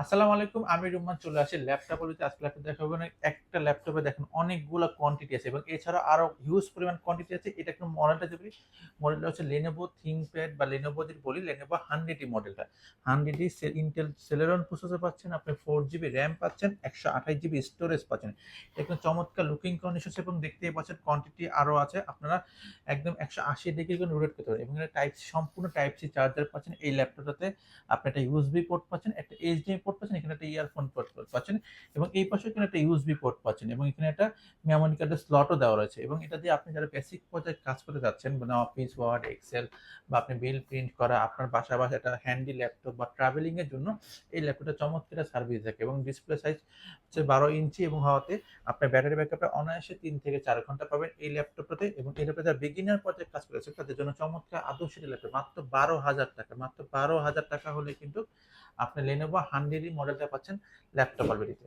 আসসালামু আলাইকুম। আমি রুম্মান চলে আসি ল্যাপটপ বলতে আজকে ল্যাপটপ দেখাবো না। একটা ল্যাপটপে দেখেন অনেকগুলা কোয়ান্টিটি আছে এবং এছাড়া আরো হিউজ পরিমাণ কোয়ান্টিটি আছে। এটা কিন্তু মডেলটা যদি বলি, মডেলটা হচ্ছে Lenovo ThinkPad বা Lenovo যদি বলি Lenovo 100 মডেলটা। 100 Intel Celeron প্রসেসর পাচ্ছেন, আপনি 4 GB RAM পাচ্ছেন, 128 GB স্টোরেজ পাচ্ছেন। এটা কিন্তু চমৎকার লুকিং কন্ডিশন এবং দেখতেই পাচ্ছেন কোয়ান্টিটি আরো আছে। আপনারা একদম 180 ডিগ্রি করে রোটেট করতে পারবেন এবং এটা সম্পূর্ণ টাইপ সি চার্জার পাচ্ছেন এই ল্যাপটপটাতে। আপনি একটা ইউএসবি পোর্ট পাচ্ছেন, একটা এইচডিএমআই পোর্ট পাচ্ছেন, এখানে একটা ইয়ারফোন পোর্ট পাচ্ছেন এবং এই পাশে এখানে একটা ইউএসবি পোর্ট পাচ্ছেন এবং এখানে একটা মেমোরি কার্ডের স্লটও দেওয়া রয়েছে এবং এটা দিয়ে আপনি যারা বেসিক পর্যায়ে কাজ করতে যাচ্ছেন, মানে অফিস ওয়ার্ড এক্সেল বা আপনি বিল প্রিন্ট করা, আপনার বাসায় একটা হ্যান্ডি ল্যাপটপ বা ট্রাভেলিং এর জন্য এই ল্যাপটপটা চমৎকার সার্ভিস থাকে এবং ডিসপ্লে সাইজ হচ্ছে 12 ইঞ্চি এবং হওয়াতে আপনার ব্যাটারি ব্যাকআপটা অনায়াসে 3 থেকে 4 ঘন্টা পাবেন এই ল্যাপটপটাতে। এবং এই ল্যাপটপে যারা বিগিনার পর্যায়ে কাজ করেছে তাদের জন্য চমৎকার আদর্শ ল্যাপটপ মাত্র 12,000 টাকা, মাত্র 12,000 টাকা হলে কিন্তু আপনি Lenovo 100 মডেলটা পাচ্ছেন ল্যাপটপ অলরেডিতে।